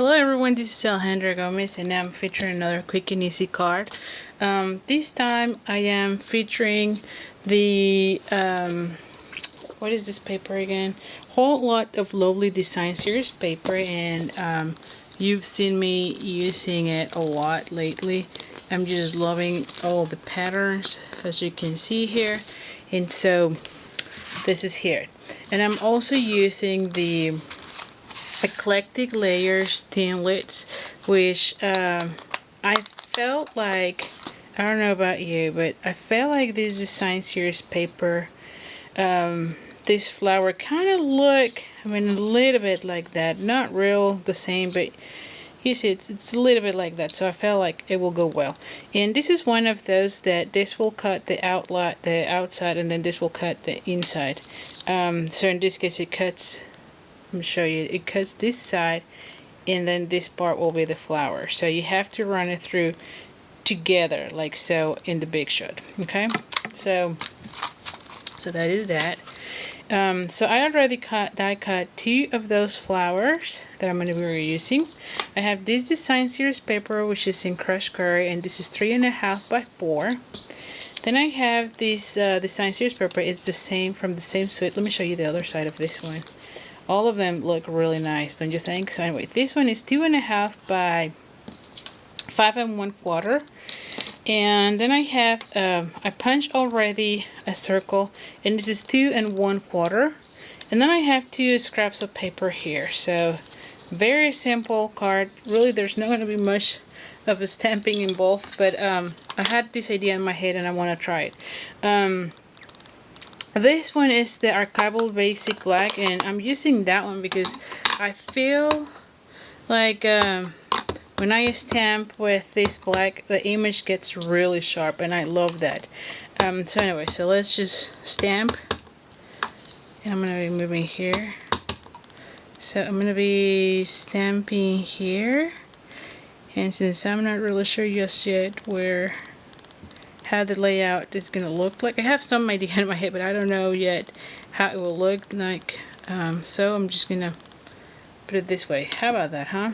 Hello everyone, this is Alejandra Gomez and I'm featuring another quick and easy card. This time I am featuring the, what is this paper again? Whole Lot of Lovely Design Series paper, and you've seen me using it a lot lately. I'm just loving all the patterns as you can see here, and so this is here. And I'm also using the Eclectic Layers Thinlits, which I felt like, I don't know about you, but I felt like this design series paper, this flower kind of look, a little bit like that, not real the same, but you see it's a little bit like that, so I felt like it will go well. And this is one of those that this will cut the outside, and then this will cut the inside. So in this case it cuts, let me show you, it cuts this side, and then this part will be the flower. So you have to run it through together like so in the big shot. Okay, so that is that. So I already die cut 2 of those flowers that I'm going to be reusing. I have this design series paper, which is in crushed curry, and this is 3.5 by 4. Then I have this design series paper. It's the same, from the same suite. Let me show you the other side of this one. All of them look really nice, don't you think? So anyway, this one is 2.5 by 5 1/4. And then I have, I punched already a circle, and this is 2 1/4. And then I have 2 scraps of paper here. So very simple card. Really, there's not going to be much of a stamping involved, but I had this idea in my head and I want to try it. This one is the Archival Basic Black, and I'm using that one because I feel like when I stamp with this black, the image gets really sharp, and I love that. So anyway, so let's just stamp. And I'm going to be moving here. So I'm going to be stamping here. And since I'm not really sure just yet how the layout is going to look like, I have some idea in my head, but I don't know yet how it will look like. So I'm just going to put it this way. How about that, huh?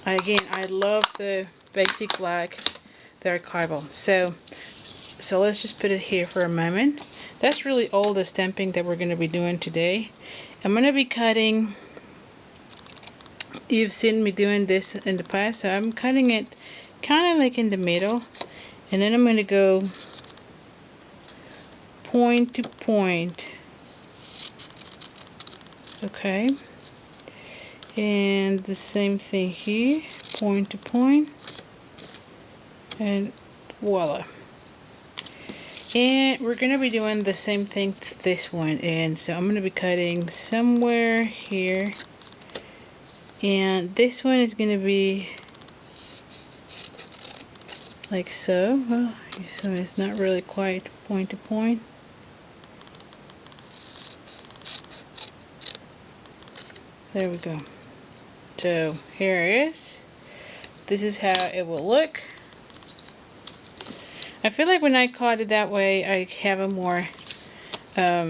Again, I love the basic black, the archival. So let's just put it here for a moment. That's really all the stamping that we're going to be doing today. I'm going to be cutting, you've seen me doing this in the past, so I'm cutting it kind of like in the middle, and then I'm going to go point to point. Okay, and the same thing here, point to point, and voila. And we're going to be doing the same thing to this one, and so I'm going to be cutting somewhere here, and this one is going to be like so. Well, so it's not really quite point to point. There we go. So here it is. This is how it will look. I feel like when I cut it that way, I have a more I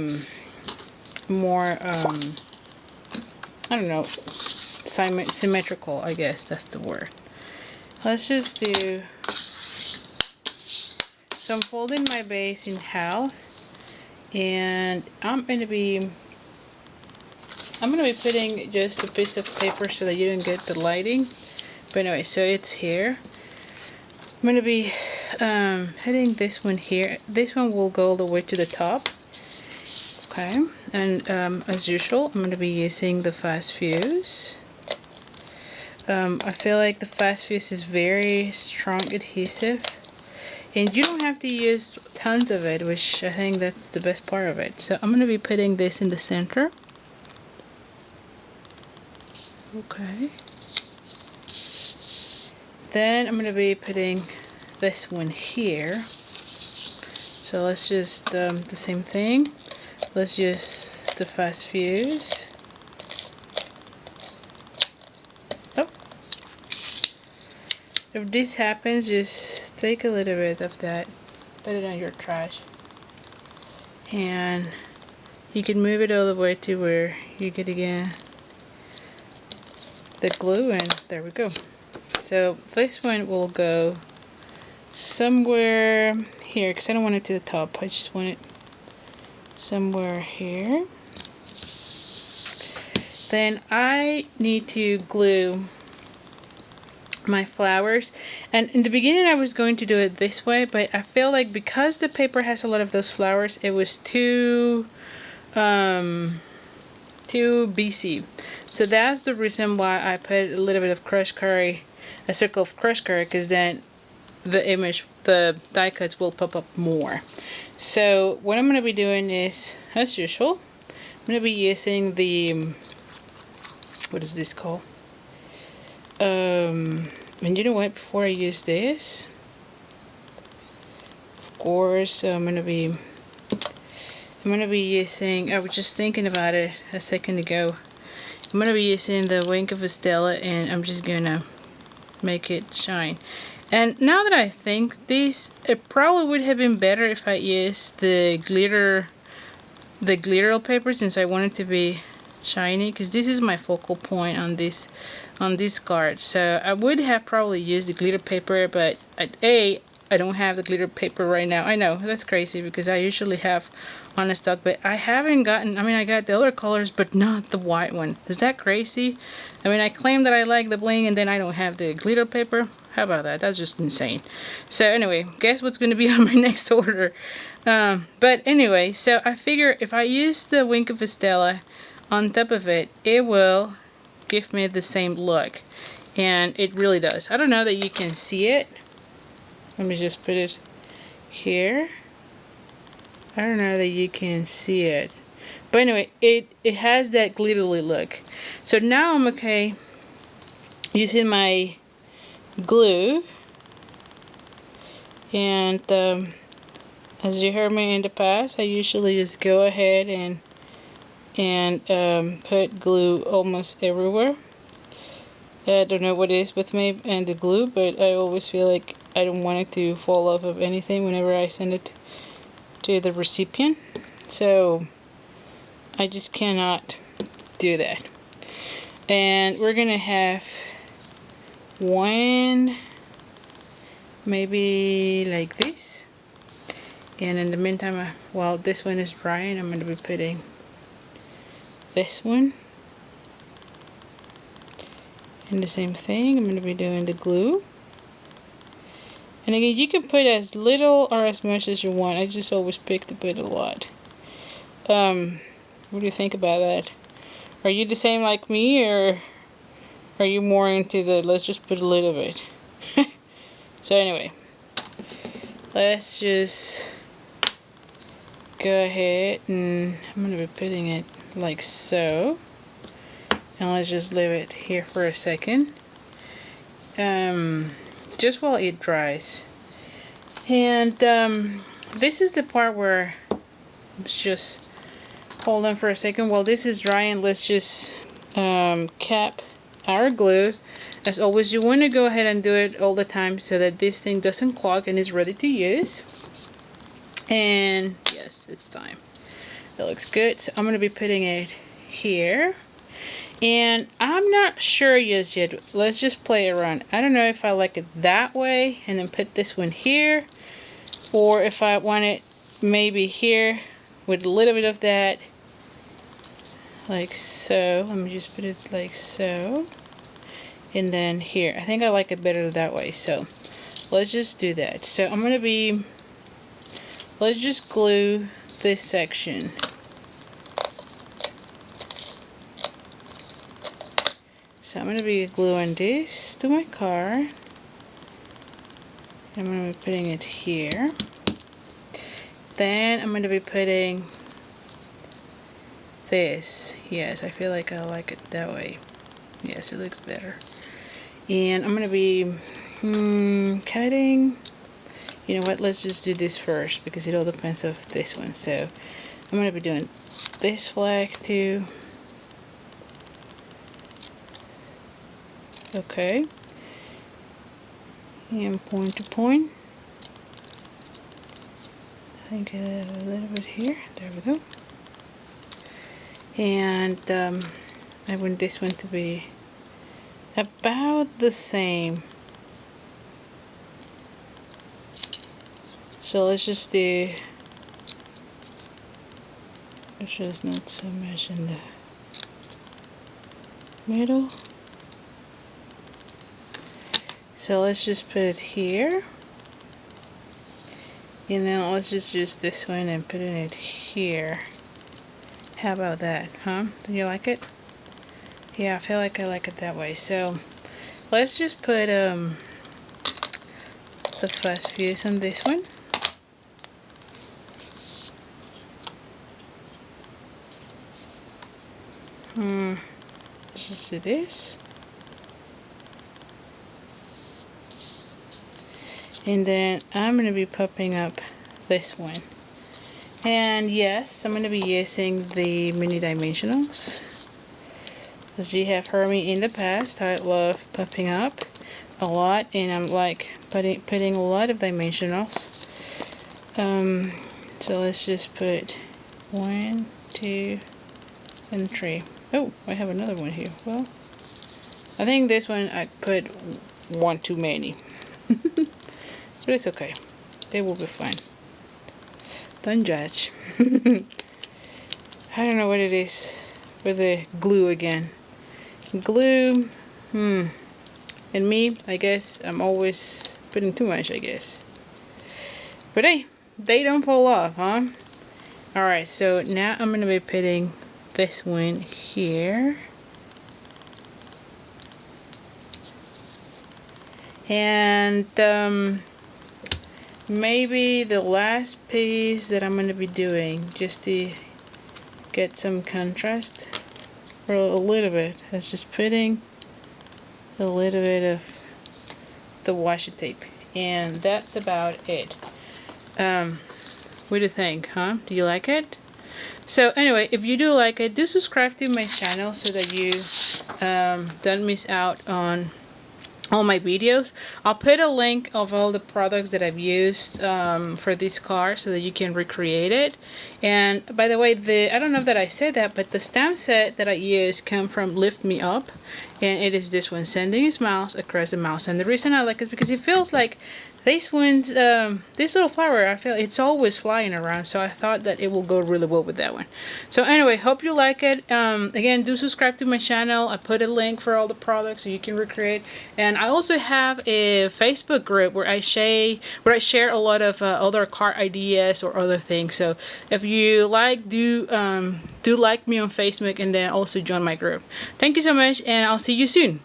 don't know, symmetrical, I guess that's the word. Let's just do, so I'm folding my base in half, and I'm gonna be putting just a piece of paper so that you don't get the lighting. But anyway, so it's here. I'm gonna be hitting this one here. This one will go all the way to the top. Okay, and as usual, I'm gonna be using the Fast Fuse. I feel like the Fast Fuse is very strong adhesive, and you don't have to use tons of it, which I think that's the best part of it. So I'm gonna be putting this in the center. Okay. Then I'm gonna be putting this one here. So let's just the same thing. Let's use the Fast Fuse. Oh. If this happens, just take a little bit of that, put it on your trash, and you can move it all the way to where you get again the glue, and there we go. So this one will go somewhere here because I don't want it to the top. I just want it somewhere here. Then I need to glue my flowers, and in the beginning I was going to do it this way, but I feel like because the paper has a lot of those flowers, it was too busy. So that's the reason why I put a little bit of crushed curry, a circle of crushed curry, because then the die cuts will pop up more. So what I'm going to be doing is, as usual, I'm going to be using the, what is this called? And you know what, before I use this, of course, I'm gonna be using, I was just thinking about it a second ago, I'm gonna be using the Wink of a Stella, and I'm just gonna make it shine. And now that I think this, it probably would have been better if I used the glitter paper, since I want it to be shiny, because this is my focal point on this card. So I would have probably used the glitter paper, but I don't have the glitter paper right now. I know that's crazy because I usually have on a stock, but I haven't gotten, I mean, I got the other colors but not the white one. Is that crazy? I mean, I claim that I like the bling and then I don't have the glitter paper. How about that? That's just insane. So anyway, guess what's going to be on my next order. But anyway, so I figure if I use the Wink of a Stella on top of it, it will give me the same look, and it really does. I don't know that you can see it. Let me just put it here. I don't know that you can see it, but anyway, it has that glittery look. So now I'm okay using my glue, and as you heard me in the past, I usually just go ahead and put glue almost everywhere. I don't know what it is with me and the glue, but I always feel like I don't want it to fall off of anything whenever I send it to the recipient. So I just cannot do that. And we're gonna have one maybe like this. And in the meantime, while this one is drying, I'm gonna be putting this one, and the same thing. I'm going to be doing the glue, and again, you can put as little or as much as you want. I just always pick to put a lot. What do you think about that? Are you the same like me, or are you more into the let's just put a little bit? So anyway, let's just go ahead, and I'm going to be putting it like so, and let's just leave it here for a second, just while it dries. And this is the part where, let's just hold on for a second while this is drying. Let's just cap our glue. As always, you want to go ahead and do it all the time so that this thing doesn't clog and is ready to use. And yes, it's time. It looks good. So I'm going to be putting it here, and I'm not sure yet. Let's just play around. I don't know if I like it that way and then put this one here, or if I want it maybe here with a little bit of that, like so. Let me just put it like so, and then here. I think I like it better that way, so let's just do that. So I'm going to be, let's just glue this section. So I'm going to be gluing this to my card. I'm going to be putting it here. Then I'm going to be putting this. Yes, I feel like I like it that way. Yes, it looks better. And I'm going to be cutting. You know what, let's just do this first because it all depends on this one. So I'm going to be doing this flag too. Okay. And point to point. I think a little bit here. There we go. And I want this one to be about the same. So let's just do, it's just not so much in the middle. So let's just put it here. And then let's just use this one and put it here. How about that, huh? Do you like it? Yeah, I feel like I like it that way. So let's just put the fast fuse on this one. Let's just do this. And then I'm going to be popping up this one. And yes, I'm going to be using the mini dimensionals. As you have heard me in the past, I love popping up a lot, and I'm like putting a lot of dimensionals. So let's just put 1, 2, and 3. Oh, I have another one here. Well, I think this one I put one too many. But it's okay. It will be fine. Don't judge. I don't know what it is with the glue again. Glue, and me, I guess I'm always putting too much, I guess. But hey, they don't fall off, huh? Alright, so now I'm going to be putting this one here. And maybe the last piece that I'm going to be doing, just to get some contrast, or a little bit, is just putting a little bit of the washi tape, and that's about it. What do you think, huh? Do you like it? So anyway, if you do like it, do subscribe to my channel so that you don't miss out on all my videos. I'll put a link of all the products that I've used for this car so that you can recreate it. And by the way, I don't know that I said that, but the stamp set that I use come from Lift Me Up, and it is this one, Sending Smiles Across the Mouse. And the reason I like it is because it feels like this one's, this little flower, I feel it's always flying around, so I thought that it will go really well with that one. So anyway, hope you like it. Again, do subscribe to my channel. I put a link for all the products so you can recreate. And I also have a Facebook group where I share a lot of other car ideas or other things. So if you like, do like me on Facebook, and then also join my group. Thank you so much, and I'll see you soon.